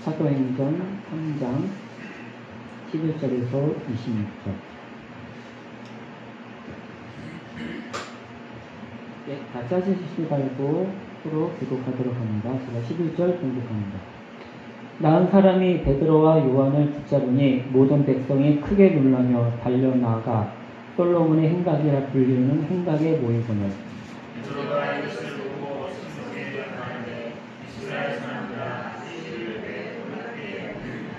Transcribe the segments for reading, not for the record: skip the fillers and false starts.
사도행전 3장 11절에서 26절. 다 짜주시지 말고 서로 기록하도록 합니다. 제가 11절 공독합니다. 나은 사람이 베드로와 요한을 붙잡으니 모든 백성이 크게 놀라며 달려나가 솔로몬의 행각이라 불리는 행각에 모이거늘 베드로가 이것을 보고 성경에 말하되 이스라엘 사람들아 이를 놀랍게 여기느냐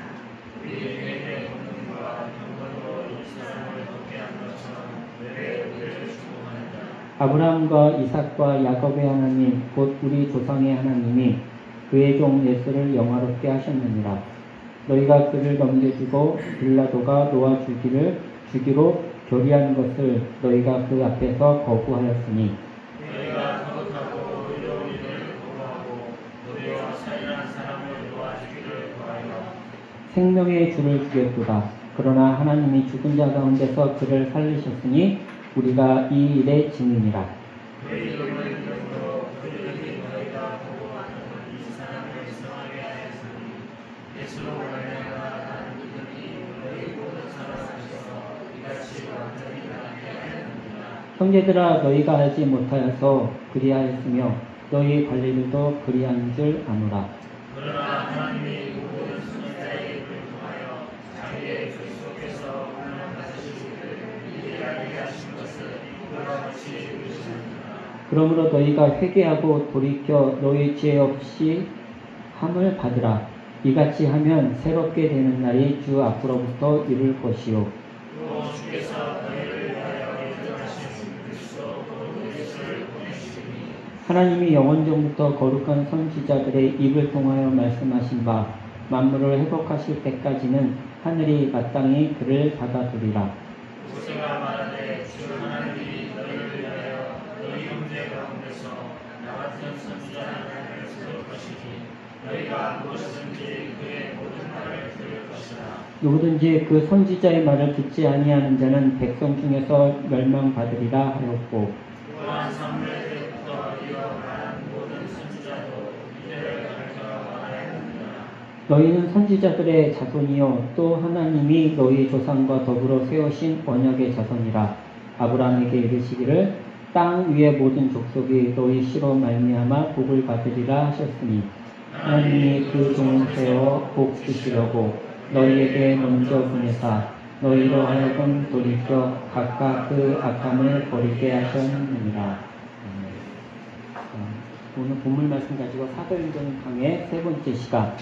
우리 유대인의 본능과 경건으로 이 사람을 돕게 한 것처럼 왜 우리를 추모하는가. 아브라함과 이삭과 야곱의 하나님 곧 우리 조상의 하나님이 그의 종 예수를 영화롭게 하셨느니라. 너희가 그를 넘겨주고 빌라도가 놓아주기로 결의한 것을 너희가 그 앞에서 거부하였으니 너희가 거듭하고 의로운 일을 거부하고 너희와 살인한 사람을 놓아주기를 구하여 생명의 주를 주겠도다. 그러나 하나님이 죽은 자 가운데서 그를 살리셨으니 우리가 이 일의 증인이라. 너희 이름을 이름으로 그들이 너희가 보고하는 이 사람을 성하게 하였으니 예수로 말미암아 나는 믿으니 너희 모든 살아사셔서 이같이 완전히 나게 하였느니라. 형제들아 너희가 알지 못하여서 그리하였으며 너희 관리들도 그리한 줄 아노라. 그러나 하나님이 모든 선지자에게 통하여 자기의 그리스도께서 운명 받으시기를 이해하게 하신 것을 이와 같이 이루셨느니라. 그러므로 너희가 회개하고 돌이켜 너희 죄 없이 함을 받으라. 이같이 하면 새롭게 되는 날이 주 앞으로부터 이룰 것이요 또 주께서 너희를 위하여 예정하신 그리스도 곧 예수를 보내시니 하나님이 영원전부터 거룩한 선지자들의 입을 통하여 말씀하신 바 만물을 회복하실 때까지는 하늘이 마땅히 그를 받아들이라. 모세가 말하되 주 하나님이 너희를 위하여 너희 형제 가운데서 나 같은 선지자 하나님을 세울 것이니 너희가 무엇이든지 그의 모든 말을 들을 것이라. 누구든지 그 선지자의 말을 듣지 아니하는 자는 백성 중에서 멸망받으리라 하였고 또한 사무엘 때부터 이어 말한 모든 선지자도 이들을 가르쳐 말하였느니라. 너희는 선지자들의 자손이요 또 하나님이 너희 조상과 더불어 세우신 언약의 자손이라. 아브라함에게 이르시기를 땅 위의 모든 족속이 너희 씨로 말미암아 복을 받으리라 하셨으니 하나님이 그 종을 세워 복 주시려고 너희에게 먼저 보내사 너희로 하여금 돌이켜 각각 그 악함을 버리게 하셨느니라. 오늘 본문 말씀 가지고 사도행전 강의 세 번째 시간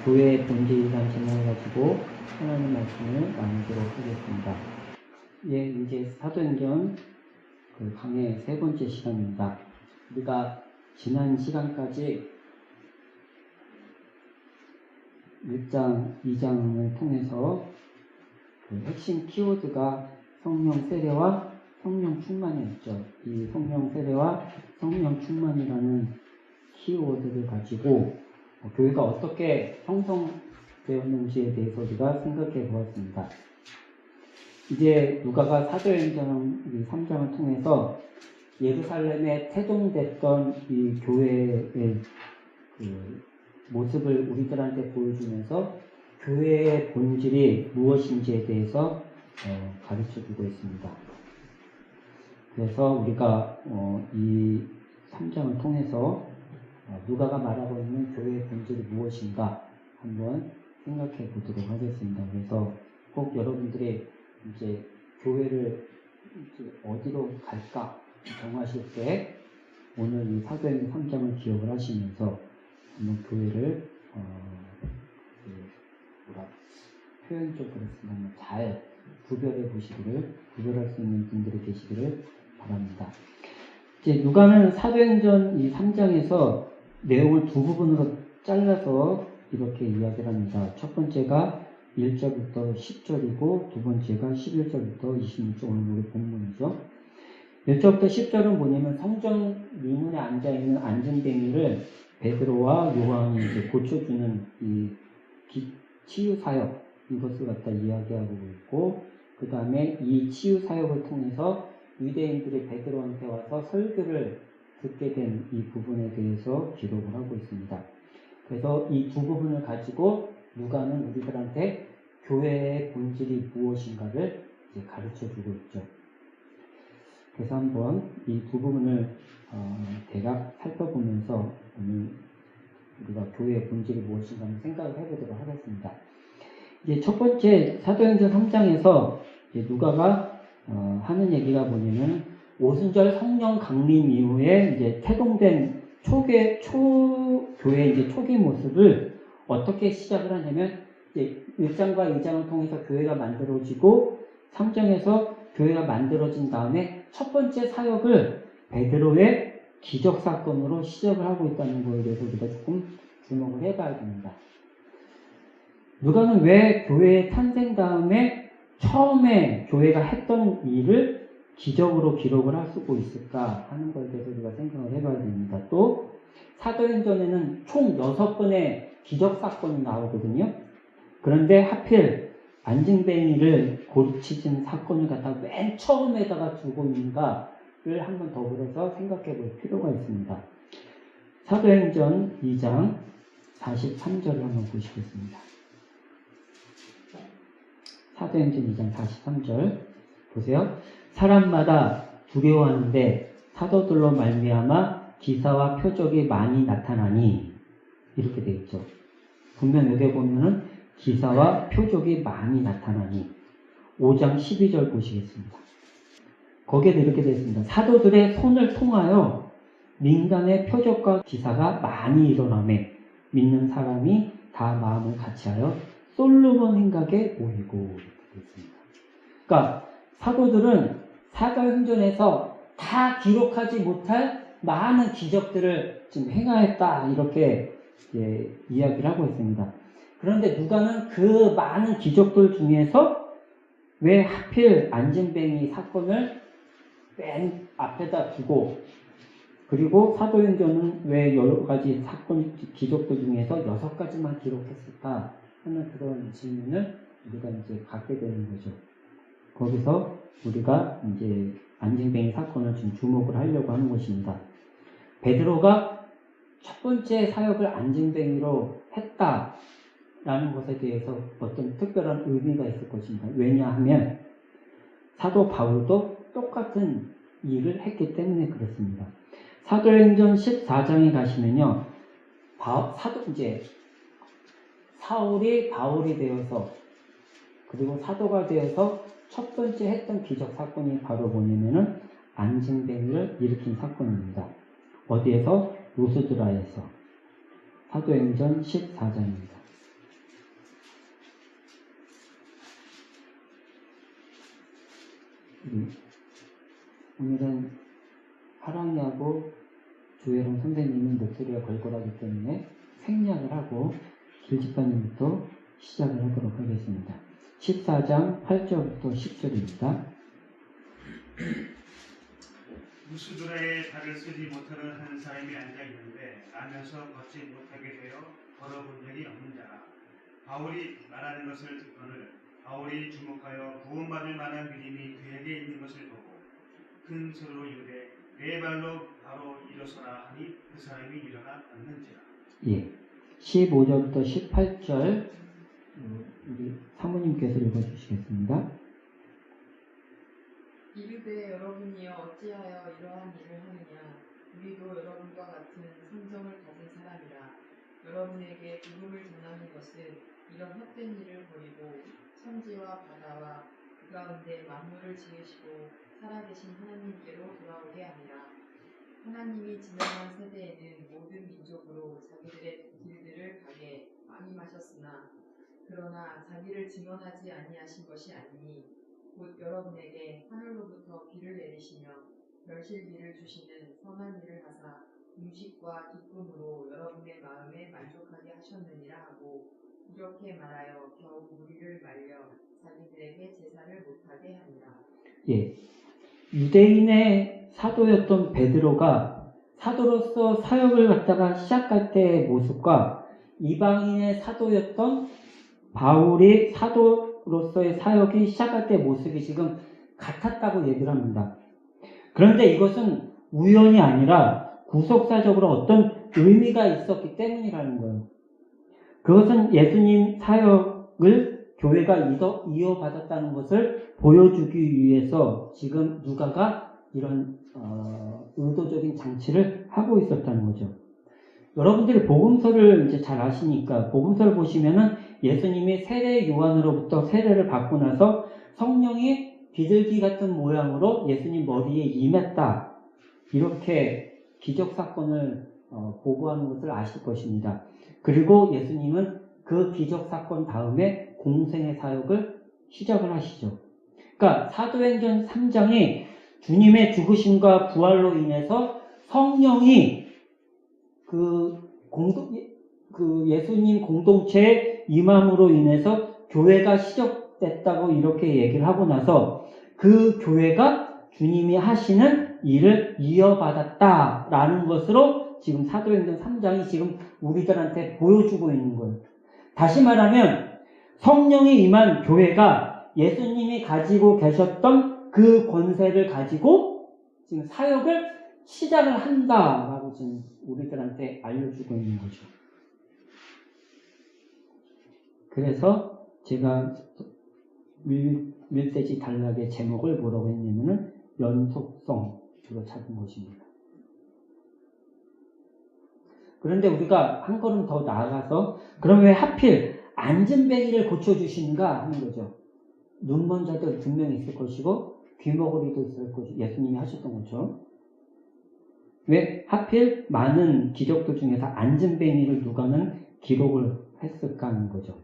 교회의 본질이란 제목을 가지고 하나님 말씀을 나누도록 하겠습니다. 예, 이제 사도행전 그 강의 세 번째 시간입니다. 우리가 지난 시간까지 1장, 2장을 통해서 그 핵심 키워드가 성령 세례와 성령 충만이었죠. 이 성령 세례와 성령 충만이라는 키워드를 가지고 교회가 어떻게 형성되었는지에 대해서 우리가 생각해 보았습니다. 이제 누가가 사도행전 3장을 통해서 예루살렘에 태동됐던 이 교회의 그 모습을 우리들한테 보여주면서 교회의 본질이 무엇인지에 대해서 가르쳐주고 있습니다. 그래서 우리가 이 3장을 통해서 누가가 말하고 있는 교회의 본질이 무엇인가 한번 생각해 보도록 하겠습니다. 그래서 꼭 여러분들이 이제 교회를 이제 어디로 갈까 정하실 때 오늘 이 사도행전 3장을 기억을 하시면서 한번 교회를 표현적으로 쓰면 잘 구별해 보시기를, 구별할 수 있는 분들이 계시기를 바랍니다. 이제 누가는 사도행전 이 3장에서 내용을 두 부분으로 잘라서 이렇게 이야기를 합니다. 첫 번째가 1절부터 10절이고 두 번째가 11절부터 26절 오늘 우리 본문이죠. 1절부터 10절은 뭐냐면 성전 미문에 앉아있는 안전뱅이를 베드로와 요한이 이제 고쳐주는 이 치유 사역 이것을 갖다 이야기하고 있고 그 다음에 이 치유 사역을 통해서 유대인들이 베드로한테 와서 설교를 듣게 된 이 부분에 대해서 기록을 하고 있습니다. 그래서 이 두 부분을 가지고 누가는 우리들한테 교회의 본질이 무엇인가를 이제 가르쳐 주고 있죠. 그래서 한번 이 두 부분을 대략 살펴보면서 오늘 우리가 교회의 본질이 무엇인가 한번 생각을 해보도록 하겠습니다. 이제 첫 번째 사도행전 3장에서 누가가 하는 얘기가 뭐냐면 오순절 성령 강림 이후에 이제 태동된 초교회 이제 초기 모습을 어떻게 시작을 하냐면 이제 1장과 2장을 통해서 교회가 만들어지고 3장에서 교회가 만들어진 다음에 첫 번째 사역을 베드로의 기적 사건으로 시작을 하고 있다는 거에 대해서 우리가 조금 주목을 해봐야 됩니다. 누가는 왜 교회의 탄생 다음에 처음에 교회가 했던 일을 기적으로 기록을 할 수 있을까 하는 것에 대해서 우리가 생각을 해봐야 됩니다. 또 사도행전에는 총 6번의 기적 사건이 나오거든요. 그런데 하필 안징뱅이를 고치진 사건을 갖다 맨 처음에다가 두고 있는가를 한번 더불어서 생각해 볼 필요가 있습니다. 사도행전 2장 43절을 한번 보시겠습니다. 사도행전 2장 43절 보세요. 사람마다 두려워하는데 사도들로 말미암아 기사와 표적이 많이 나타나니 이렇게 되어 있죠. 분명 여기 보면은 기사와 표적이 많이 나타나니 5장 12절 보시겠습니다. 거기에도 이렇게 되어 있습니다. 사도들의 손을 통하여 민간의 표적과 기사가 많이 일어나매 믿는 사람이 다 마음을 같이하여 솔로몬 행각에 모이고 이렇게 되어 있습니다. 그러니까 사도들은 사도행전에서 다 기록하지 못할 많은 기적들을 지금 행하였다 이렇게 이야기를 하고 있습니다. 그런데 누가는 그 많은 기적들 중에서 왜 하필 안진뱅이 사건을 맨 앞에다 두고 그리고 사도행전은 왜 여러 가지 사건 기적들 중에서 6가지만 기록했을까 하는 그런 질문을 우리가 이제 갖게 되는 거죠. 거기서 우리가 이제 안진뱅이 사건을 좀 주목을 하려고 하는 것입니다. 베드로가 첫 번째 사역을 안진뱅이로 했다라는 것에 대해서 어떤 특별한 의미가 있을 것입니다. 왜냐하면 사도 바울도 똑같은 일을 했기 때문에 그렇습니다. 사도행전 14장에 가시면요, 사울이 바울이 되어서 그리고 사도가 되어서 첫 번째 했던 기적 사건이 바로 뭐냐면은 안진뱅이를 일으킨 사건입니다. 어디에서? 루스드라에서. 사도행전 14장입니다. 오늘은 하랑이하고 조혜롱 선생님은 목소리가 걸걸하기 때문에 생략을 하고 길집사님부터 시작을 하도록 하겠습니다. 14장 8절부터 10절입니다. 루스드라에 발을 쓰지 못하는 한 사람이 앉아있는데 나면서 걷지 못하게 되어 걸어본 적이 없는 자라. 바울이 말하는 것을 듣거늘 바울이 주목하여 구원받을 만한 믿음이 그에게 있는 것을 보고 큰 소리로 이르되 내 발로 바로 일어서라 하니 그 사람이 일어나 앉는지라. 예, 15절부터 18절 우리 사모님께서 읽어주시겠습니다. 이르되 여러분이여 어찌하여 이러한 일을 하느냐. 우리도 여러분과 같은 성정을 가진 사람이라. 여러분에게 복음을 전하는 것은 이런 헛된 일을 버리고 천지와 바다와 그 가운데 만물을 지으시고 살아계신 하나님께로 돌아오게 하니라. 하나님이 지나간 세대에는 모든 민족으로 자기들의 길들을 가게 많이 마셨으나 그러나 자기를 증언하지 아니하신 것이 아니니 곧 여러분에게 하늘로부터 비를 내리시며 멸실비를 주시는 선한 일을 하사 음식과 기쁨으로 여러분의 마음에 만족하게 하셨느니라 하고 이렇게 말하여 겨우 우리를 말려 자기들에게 제사를 못하게 하니라. 예, 유대인의 사도였던 베드로가 사도로서 사역을 갖다가 시작할 때의 모습과 이방인의 사도였던 바울이 사도로서의 사역이 시작할 때의 모습이 지금 같았다고 얘기를 합니다. 그런데 이것은 우연이 아니라 구속사적으로 어떤 의미가 있었기 때문이라는 거예요. 그것은 예수님 사역을 교회가 이어받았다는 것을 보여주기 위해서 지금 누가가 이런 의도적인 장치를 하고 있었다는 거죠. 여러분들이 복음서를 이제 잘 아시니까 복음서를 보시면은 예수님이 세례 요한으로부터 세례를 받고 나서 성령이 비둘기 같은 모양으로 예수님 머리에 임했다. 이렇게 기적 사건을 보고하는 것을 아실 것입니다. 그리고 예수님은 그 기적 사건 다음에 공생의 사역을 시작을 하시죠. 그러니까 사도행전 3장이 주님의 죽으심과 부활로 인해서 성령이 예수님 공동체의 임함으로 인해서 교회가 시작됐다고 이렇게 얘기를 하고 나서 그 교회가 주님이 하시는 일을 이어받았다라는 것으로 지금 사도행전 3장이 지금 우리들한테 보여주고 있는 거예요. 다시 말하면 성령이 임한 교회가 예수님이 가지고 계셨던 그 권세를 가지고 지금 사역을 시작을 한다라고 지금 우리들한테 알려주고 있는 거죠. 그래서 제가 밀대지 단락의 제목을 뭐라고 했냐면은 연속성으로 찾은 것입니다. 그런데 우리가 한 걸음 더 나아가서 그럼 왜 하필 안진뱅이를 고쳐주시는가 하는 거죠. 눈먼 자들 분명히 있을 것이고 귀머거리도 있을 것이고 예수님이 하셨던 것처럼 왜 하필 많은 기적들 중에서 안진뱅이를 누가는 기록을 했을까 하는 거죠.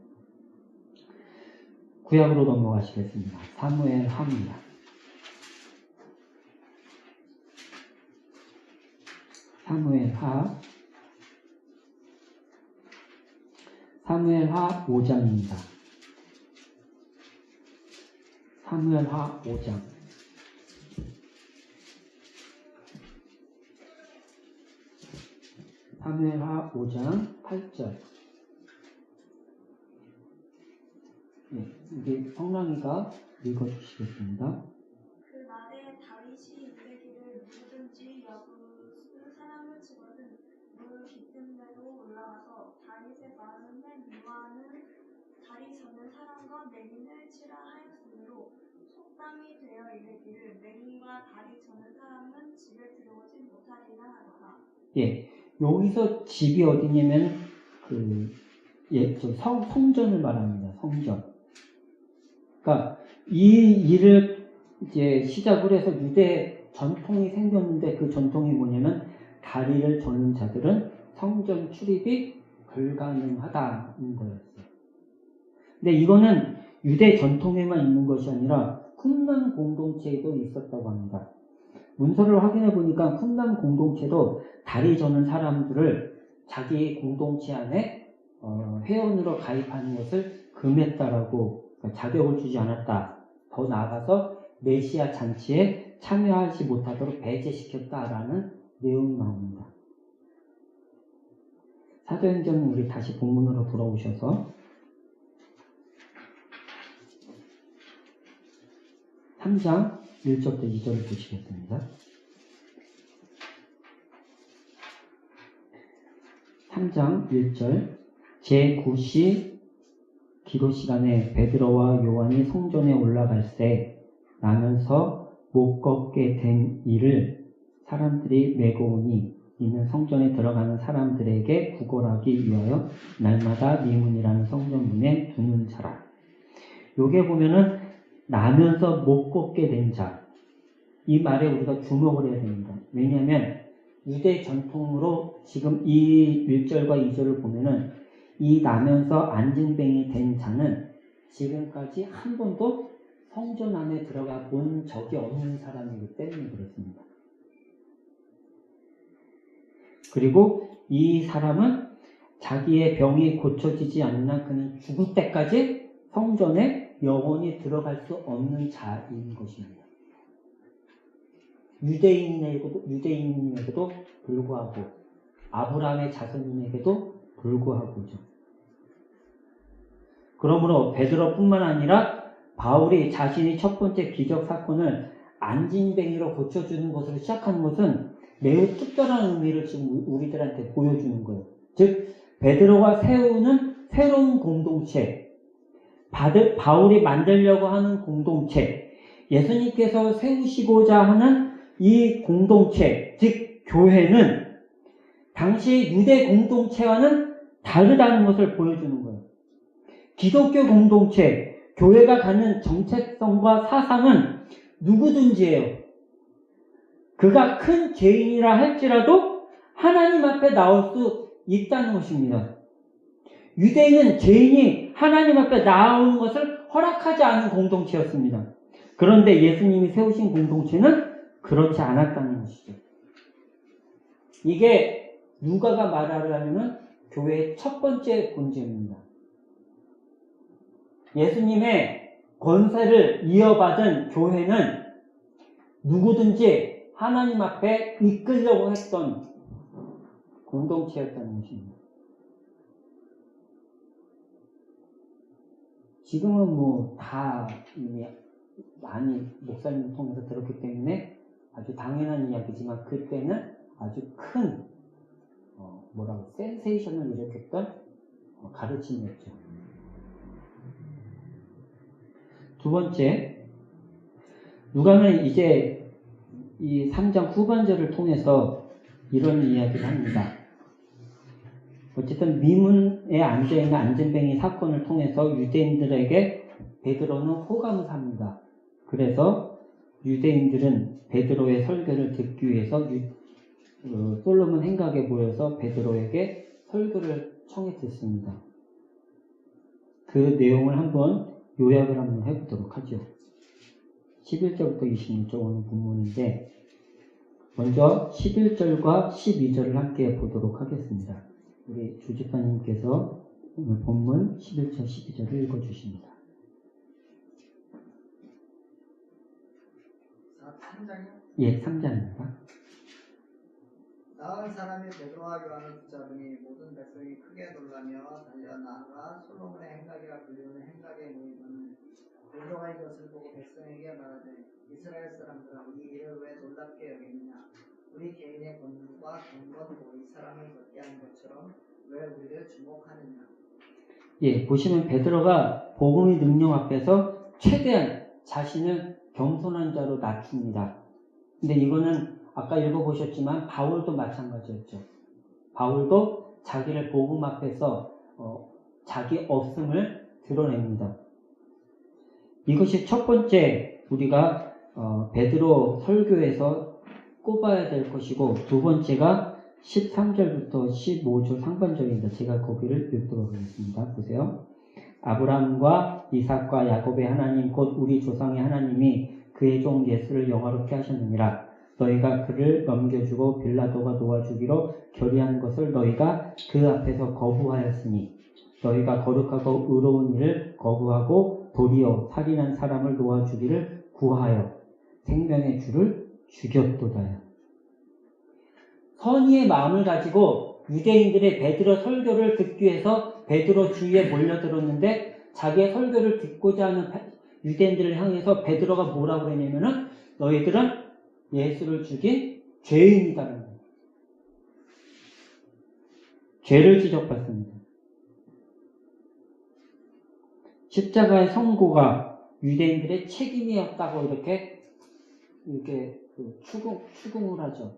구약으로 넘어가시겠습니다. 사무엘 하입니다. 사무엘 하 5장입니다. 사무엘 하 5장. 사무엘 하 5장 8절. 이게 성랑이가 읽어주시겠습니다. 그 날에 다윗이 이르기를 누구든지 여부수 사람을 치거든 물 깊은 데로 올라가서 다윗의 마음에 미워하는 다리 저는 사람과 맹인을 치라 하였으므로 속담이 되어 이르기를 맹인과 다리 저는 사람은 집에 들어오지 못하리라 하더라. 여기서 집이 어디냐면 성전을 말합니다. 성전. 그러니까 이 일을 이제 시작을 해서 유대 전통이 생겼는데 그 전통이 뭐냐면 다리를 저는 자들은 성전 출입이 불가능하다는 거였어요. 근데 이거는 유대 전통에만 있는 것이 아니라 쿰난 공동체에도 있었다고 합니다. 문서를 확인해 보니까 쿰난 공동체도 다리 저는 사람들을 자기 공동체 안에 회원으로 가입하는 것을 금했다라고, 그러니까 자격을 주지 않았다. 더 나아가서 메시아 잔치에 참여하지 못하도록 배제시켰다라는 내용이 나옵니다. 사도행전 우리 다시 본문으로 돌아오셔서 3장 1절부터 2절을 보시겠습니다. 3장 1절 제9시 기도 시간에 베드로와 요한이 성전에 올라갈새 나면서 못 걷게 된 이를 사람들이 메고 오니 이는 성전에 들어가는 사람들에게 구걸하기 위하여 날마다 미문이라는 성전문에 두는 자라. 요게 보면은 나면서 못 걷게 된 자. 이 말에 우리가 주목을 해야 됩니다. 왜냐하면 유대 전통으로 지금 이 1절과 2절을 보면은 이 나면서 안진뱅이 된 자는 지금까지 한 번도 성전 안에 들어가 본 적이 없는 사람이기 때문에 그렇습니다. 그리고 이 사람은 자기의 병이 고쳐지지 않는 한 그는 죽을 때까지 성전에 영원히 들어갈 수 없는 자인 것입니다. 유대인에게도 불구하고 아브라함의 자손에게도 불구하고죠. 그러므로 베드로뿐만 아니라 바울이 자신이 첫 번째 기적 사건을 안진뱅이로 고쳐주는 것으로 시작하는 것은 매우 특별한 의미를 지금 우리들한테 보여주는 거예요. 즉 베드로가 세우는 새로운 공동체, 바울이 만들려고 하는 공동체, 예수님께서 세우시고자 하는 이 공동체, 즉 교회는 당시 유대 공동체와는 다르다는 것을 보여주는 거예요. 기독교 공동체, 교회가 갖는 정체성과 사상은 누구든지예요. 그가 큰 죄인이라 할지라도 하나님 앞에 나올 수 있다는 것입니다. 유대인은 죄인이 하나님 앞에 나오는 것을 허락하지 않은 공동체였습니다. 그런데 예수님이 세우신 공동체는 그렇지 않았다는 것이죠. 이게 누가가 말하려는 교회의 첫 번째 본질입니다. 예수님의 권세를 이어받은 교회는 누구든지 하나님 앞에 이끌려고 했던 공동체였다는 것입니다. 지금은 뭐 다 이미 많이 목사님을 통해서 들었기 때문에 아주 당연한 이야기지만 그때는 아주 큰 센세이션을 일으켰던 가르침이었죠. 두 번째, 누가는 이제 이 3장 후반절을 통해서 이런 이야기를 합니다. 어쨌든 미문의 앉아있는 안전뱅이 사건을 통해서 유대인들에게 베드로는 호감을 삽니다. 그래서 유대인들은 베드로의 설교를 듣기 위해서 솔로몬 행각에 모여서 베드로에게 설교를 청해 듣습니다. 그 내용을 한번 요약을 한번 해보도록 하죠. 11절부터 26절 오늘 본문인데 먼저 11절과 12절을 함께 보도록 하겠습니다. 우리 주집사님께서 오늘 본문 11절, 12절을 읽어주십니다. 3장이요? 예, 3장입니다. 나은 사람이 베드로와 요한을 붙잡으니 모든 백성이 크게 놀라며 달려 나아가 솔로몬의 행각이라 불리는 행각에 모이더니 베드로가 이것을 보고 백성에게 말하되 이스라엘 사람들아 이 일을 왜 놀랍게 여기느냐 우리 개인의 권능과 경건으로 이 사람을 걷게 한 것처럼 왜 우리를 주목하느냐. 예, 보시면 베드로가 복음의 능력 앞에서 최대한 자신을 겸손한 자로 낮춥니다. 근데 이거는 아까 읽어보셨지만 바울도 마찬가지였죠. 바울도 자기를 복음 앞에서 자기 없음을 드러냅니다. 이것이 첫 번째 우리가 베드로 설교에서 꼽아야 될 것이고 두 번째가 13절부터 15절 상반절입니다. 제가 거기를 읽도록 하겠습니다. 보세요. 아브라함과 이삭과 야곱의 하나님 곧 우리 조상의 하나님이 그의 종 예수를 영화롭게 하셨느니라. 너희가 그를 넘겨주고 빌라도가 놓아주기로 결의한 것을 너희가 그 앞에서 거부하였으니 너희가 거룩하고 의로운 일을 거부하고 도리어 살인한 사람을 놓아주기를 구하여 생명의 주를 죽였도다요. 선의의 마음을 가지고 유대인들의 베드로 설교를 듣기 위해서 베드로 주위에 몰려들었는데 자기의 설교를 듣고자 하는 유대인들을 향해서 베드로가 뭐라고 그러냐면은 너희들은 예수를 죽인 죄인이다라는 거예요. 죄를 지적받습니다. 십자가의 선고가 유대인들의 책임이었다고 이렇게 추궁을 하죠.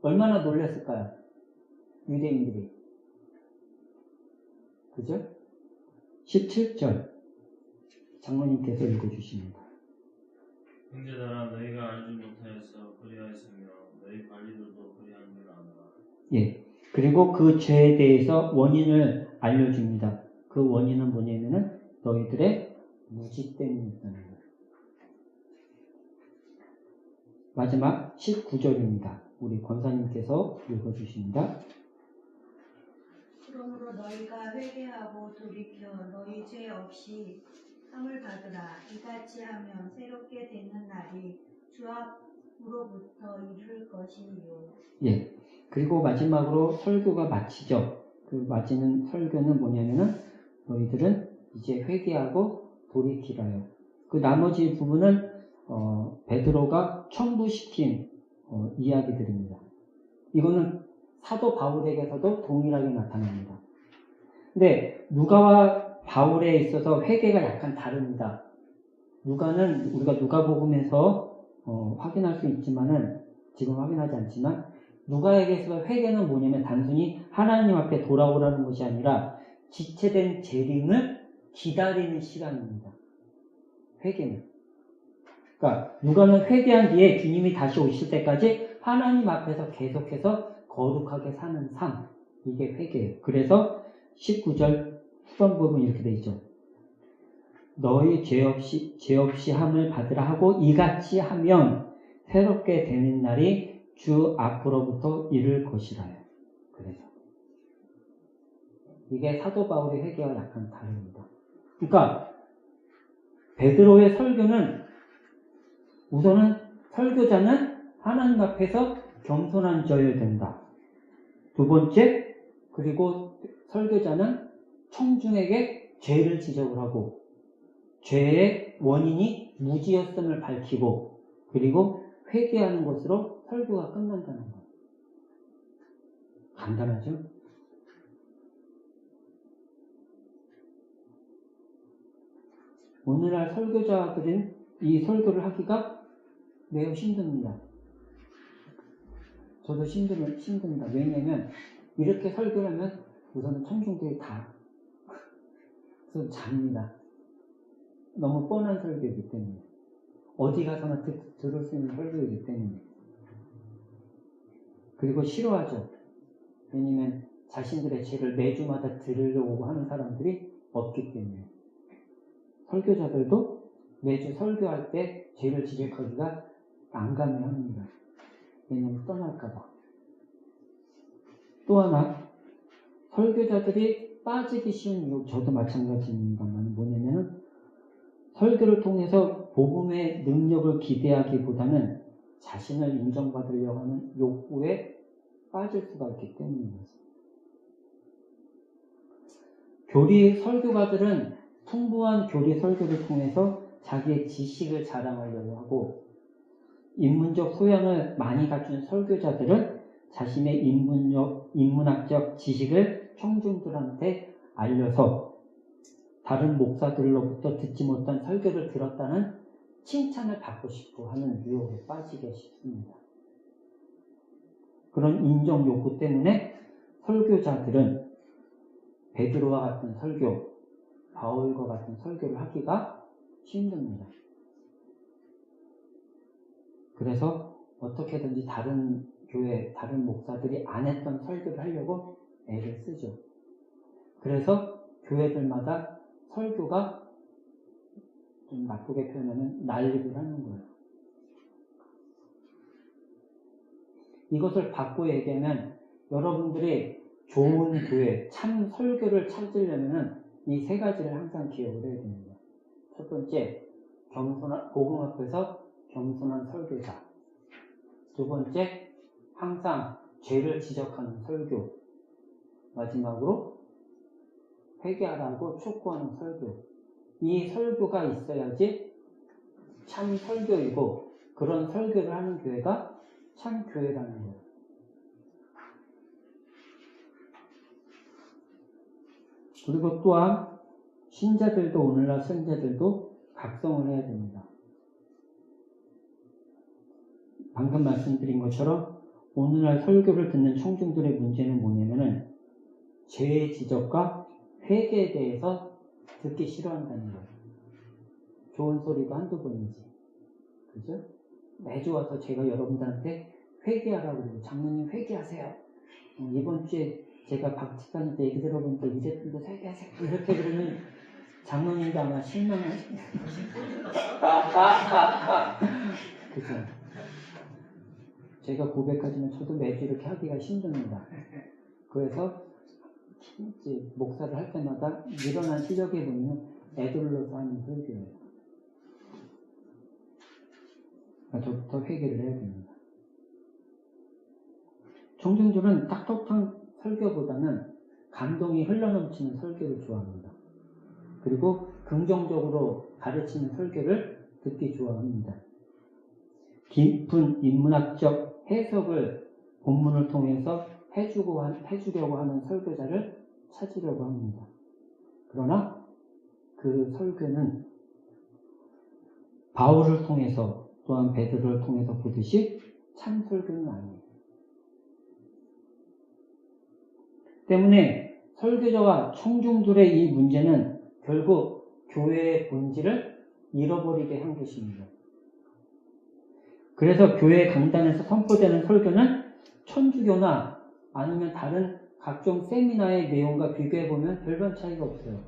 얼마나 놀랐을까요? 유대인들이. 그죠? 17절 장로님께서 읽어주십니다. 형제들아 너희가 알지 못하여서 그리하였으며 너희 관리들도 그리한 줄 아노라. 예. 그리고 그 죄에 대해서 원인을 알려줍니다. 그 원인은 뭐냐면은 너희들의 무지 때문이었다는 거예요. 마지막 19절입니다. 우리 권사님께서 읽어주십니다. 그러므로 너희가 회개하고 돌이켜 너희 죄 없이 상을 받으라. 이같이 하면 새롭게 되는 날이 주 앞으로부터 이룰 것이요. 예. 그리고 마지막으로 설교가 마치죠. 그 마치는 설교는 뭐냐면은 너희들은 이제 회개하고 돌이키라요. 그 나머지 부분은 베드로가 첨부시킨 이야기들입니다. 이거는 사도 바울에게서도 동일하게 나타납니다. 근데 누가와 바울에 있어서 회개가 약간 다릅니다. 누가는 우리가 누가복음에서 확인할 수 있지만은 지금 확인하지 않지만 누가에게서 회개는 뭐냐면 단순히 하나님 앞에 돌아오라는 것이 아니라 지체된 재림을 기다리는 시간입니다. 회개는. 그러니까 누가는 회개한 뒤에 주님이 다시 오실 때까지 하나님 앞에서 계속해서 거룩하게 사는 삶. 이게 회개예요. 그래서 19절 후반 부분 이렇게 돼 있죠. 너희 죄 없이 함을 받으라 하고 이같이 하면 새롭게 되는 날이 주 앞으로부터 이를 것이라요. 그래서 이게 사도 바울의 회개와 약간 다릅니다. 그러니까 베드로의 설교는 우선은 설교자는 하나님 앞에서 겸손한 자여야 된다. 두 번째, 그리고 설교자는 청중에게 죄를 지적을 하고 죄의 원인이 무지였음을 밝히고 그리고 회개하는 것으로 설교가 끝난다는 거예요. 간단하죠? 오늘날 설교자들은 이 설교를 하기가 매우 힘듭니다. 저도 힘듭니다. 왜냐면 이렇게 설교를 하면 우선은 청중들이 다 우선 잡니다. 너무 뻔한 설교이기 때문에 어디 가서나 들을 수 있는 설교이기 때문에 그리고 싫어하죠. 왜냐면 자신들의 죄를 매주마다 들으려고 하는 사람들이 없기 때문에 설교자들도 매주 설교할 때 죄를 지적하기가 난감해합니다. 왜냐면 떠날까봐. 또 하나 설교자들이 빠지기 쉬운 이유 저도 마찬가지입니다만 뭐냐면은 설교를 통해서 복음의 능력을 기대하기보다는 자신을 인정받으려고 하는 욕구에 빠질 수가 있기 때문입니다. 교리 설교가들은 풍부한 교리 설교를 통해서 자기의 지식을 자랑하려고 하고 인문적 소양을 많이 갖춘 설교자들은 자신의 인문학적 지식을 청중들한테 알려서 다른 목사들로부터 듣지 못한 설교를 들었다는 칭찬을 받고 싶어 하는 유혹에 빠지게 쉽습니다. 그런 인정 욕구 때문에 설교자들은 베드로와 같은 설교, 바울과 같은 설교를 하기가 힘듭니다. 그래서 어떻게든지 다른 교회, 다른 목사들이 안 했던 설교를 하려고 애를 쓰죠. 그래서 교회들마다 설교가 좀 나쁘게 표현하면 난립을 하는 거예요. 이것을 바꿔 얘기하면 여러분들이 좋은 교회, 참 설교를 찾으려면 이 세 가지를 항상 기억을 해야 됩니다. 첫 번째, 복음 앞에서 겸손한 설교자. 두 번째, 항상 죄를 지적하는 설교. 마지막으로 회개하라고 촉구하는 설교. 이 설교가 있어야지 참 설교이고 그런 설교를 하는 교회가 참 교회라는 거예요. 그리고 또한 신자들도 오늘날 선자들도 각성을 해야 됩니다. 방금 말씀드린 것처럼 오늘날 설교를 듣는 청중들의 문제는 뭐냐면은 죄의 지적과 회개에 대해서 듣기 싫어한다는 거예요. 좋은 소리도 한두 번이지. 그죠? 매주 와서 제가 여러분들한테 회개하라고 그러고 장로님 회개하세요. 이번 주에 제가 박집사님 때 얘기 들어보니까 이제부터 회개하세요. 이렇게 그러면 장로님도 아마 실망하실 거예요. 그죠? 제가 고백하지만 저도 매주 이렇게 하기가 힘듭니다. 그래서 이제 목사를 할 때마다 일어난 시력에 보면 애들로서 하는 설교예요. 저부터 회개를 해야 됩니다. 청중들은 딱딱한 설교보다는 감동이 흘러넘치는 설교를 좋아합니다. 그리고 긍정적으로 가르치는 설교를 듣기 좋아합니다. 깊은 인문학적 해석을 본문을 통해서 해주려고 하는 설교자를 찾으려고 합니다. 그러나 그 설교는 바울을 통해서 또한 베드로를 통해서 보듯이 참 설교는 아니에요. 때문에 설교자와 청중들의 이 문제는 결국 교회의 본질을 잃어버리게 한 것입니다. 그래서 교회 강단에서 선포되는 설교는 천주교나 아니면 다른 각종 세미나의 내용과 비교해보면 별반 차이가 없어요.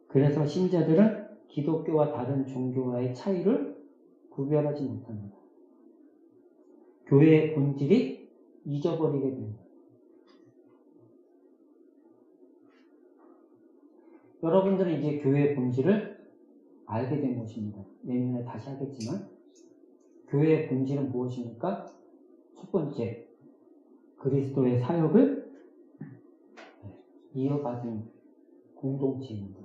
그래서 신자들은 기독교와 다른 종교와의 차이를 구별하지 못합니다. 교회의 본질이 잊어버리게 됩니다. 여러분들은 이제 교회의 본질을 알게 된 것입니다. 내년에 다시 하겠지만 교회의 본질은 무엇입니까? 첫 번째, 그리스도의 사역을 이어받은 공동체입니다.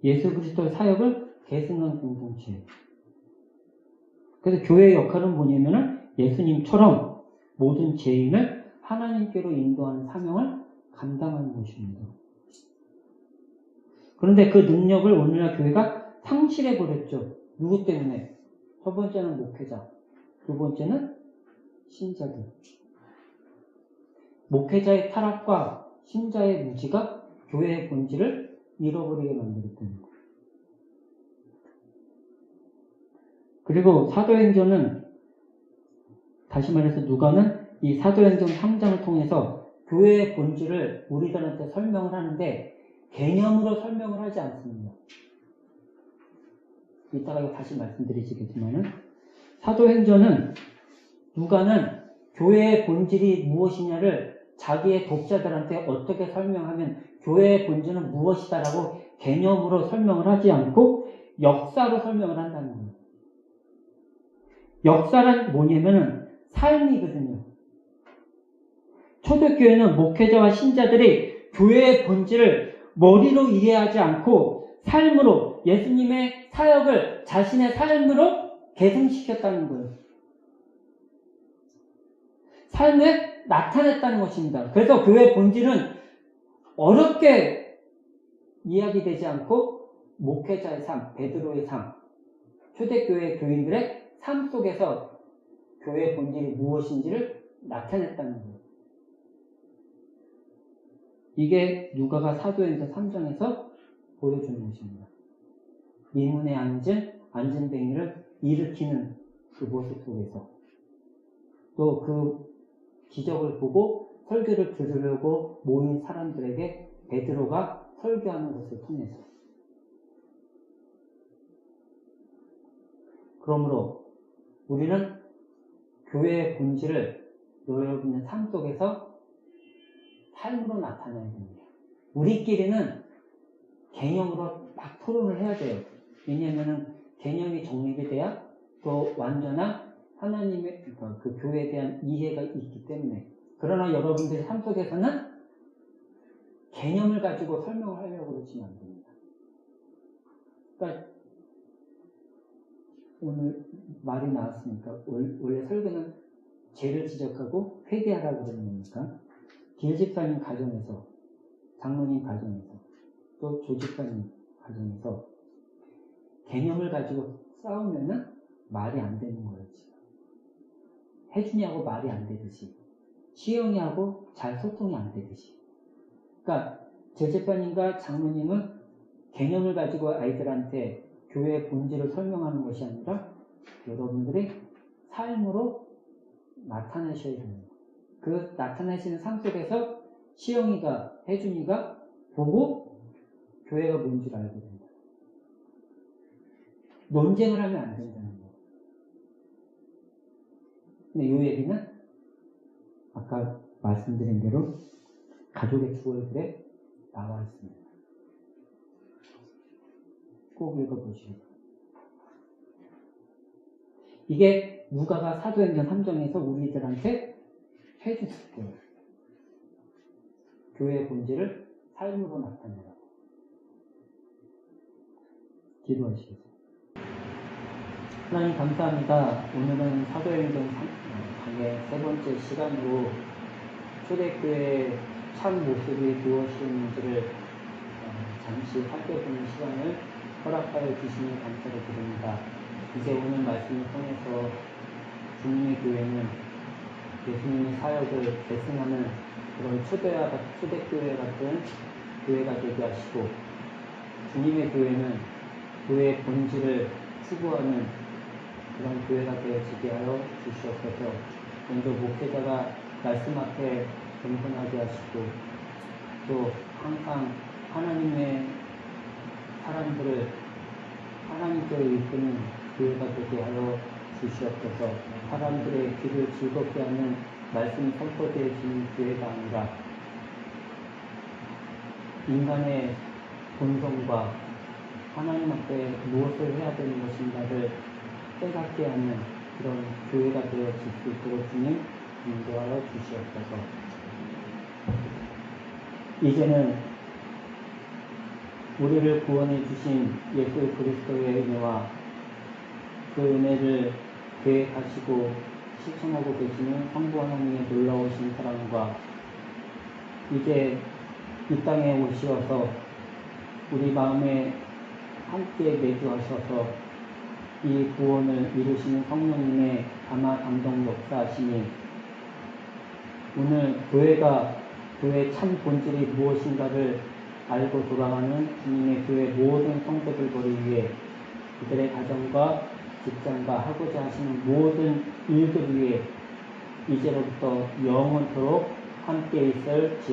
예수 그리스도의 사역을 계승한 공동체. 그래서 교회의 역할은 뭐냐면은 예수님처럼 모든 죄인을 하나님께로 인도하는 사명을 감당하는 것입니다. 그런데 그 능력을 오늘날 교회가 상실해버렸죠. 누구 때문에? 첫 번째는 목회자, 두 번째는 신자들. 목회자의 타락과 신자의 무지가 교회의 본질을 잃어버리게 만들었다는 거예요. 그리고 사도행전은 다시 말해서 누가는 이 사도행전 3장을 통해서 교회의 본질을 우리들한테 설명을 하는데 개념으로 설명을 하지 않습니다. 이따가 이거 다시 말씀드리시겠지만은 사도행전은 누가는 교회의 본질이 무엇이냐를 자기의 독자들한테 어떻게 설명하면 교회의 본질은 무엇이다라고 개념으로 설명을 하지 않고 역사로 설명을 한다는 거예요. 역사란 뭐냐면은 삶이거든요. 초대교회는 목회자와 신자들이 교회의 본질을 머리로 이해하지 않고 삶으로 예수님의 사역을 자신의 삶으로 계승시켰다는 거예요. 삶에 나타냈다는 것입니다. 그래서 교회의 본질은 어렵게 이야기되지 않고 목회자의 삶, 베드로의 삶, 초대교회 교인들의 삶 속에서 교회의 본질이 무엇인지를 나타냈다는 거예요. 이게 누가가 사도행전 3장에서 보여주는 것입니다. 미문에 앉은 뱅이를 일으키는 그 모습 속에서 또 그 기적을 보고 설교를 들으려고 모인 사람들에게 베드로가 설교하는 것을 통해서 그러므로 우리는 교회의 본질을 여러분의 삶 속에서 삶으로 나타내야 됩니다. 우리끼리는 개념으로 막 토론을 해야 돼요. 왜냐하면 개념이 정립이 돼야 또 완전한 하나님의 그 교회에 대한 이해가 있기 때문에. 그러나 여러분들의 삶 속에서는 개념을 가지고 설명을 하려고 그러시면 안 됩니다. 그러니까 오늘 말이 나왔으니까 원래 설교는 죄를 지적하고 회개하라고 그러는 겁니까? 길집사님 가정에서, 장로님 가정에서, 또 조집사님 가정에서 개념을 가지고 싸우면은 말이 안 되는 거였지. 혜준이하고 말이 안 되듯이, 시영이하고 잘 소통이 안 되듯이. 그러니까 제집사님과 장로님은 개념을 가지고 아이들한테 교회의 본질을 설명하는 것이 아니라 여러분들의 삶으로 나타내셔야 됩니다. 그 나타내시는 삶 속에서 시영이가, 혜준이가 보고 교회가 뭔지를 알게 됩니다. 논쟁을 하면 안 된다는 거예요. 근데 이 얘기는 아까 말씀드린 대로 가족의 주얼들에 나와 있습니다. 꼭 읽어보시고. 이게 누가가 사도행전 3장에서 우리들한테 해주는 거예요. 교회의 본질을 삶으로 나타내라고. 기도하시겠습니다. 하나님 감사합니다. 오늘은 사도행전 강의 세 번째 시간으로 초대교회 참 모습이 무엇이었는지를 잠시 살펴보는 시간을 허락하여 주시니 감사를 드립니다. 이제 오늘 말씀을 통해서 주님의 교회는 예수님의 사역을 계승하는 그런 초대교회 같은 교회가 되게 하시고, 주님의 교회는 교회의 본질을 추구하는 그런 교회가 되어지게 하여 주시옵소서. 먼저 목회자가 말씀 앞에 겸손하게 하시고, 또 항상 하나님의 사람들을 하나님께로 이끄는 교회가 되게 하여 주시옵소서. 사람들의 귀를 즐겁게 하는 말씀이 선포되어지는 교회가 아니라 인간의 본성과 하나님 앞에 무엇을 해야 되는 것인가를 깨닫게 하는 그런 교회가 되어질 수 있도록 주님 인도하여 주시옵소서. 이제는 우리를 구원해 주신 예수 그리스도의 은혜와 그 은혜를 계획하시고 실천하고 계시는 성부 하나님의 놀라우신 사랑과 이제 이 땅에 오시어서 우리 마음에 함께 내주하셔서 이 구원을 이루시는 성령님의 감화 감동 역사하시니 오늘 교회의 참 본질이 무엇인가를 알고 돌아가는 주님의 교회 모든 성도들을 위해 그들의 가정과 직장과 하고자 하시는 모든 일들 위해 이제로부터 영원토록 함께 있을 지어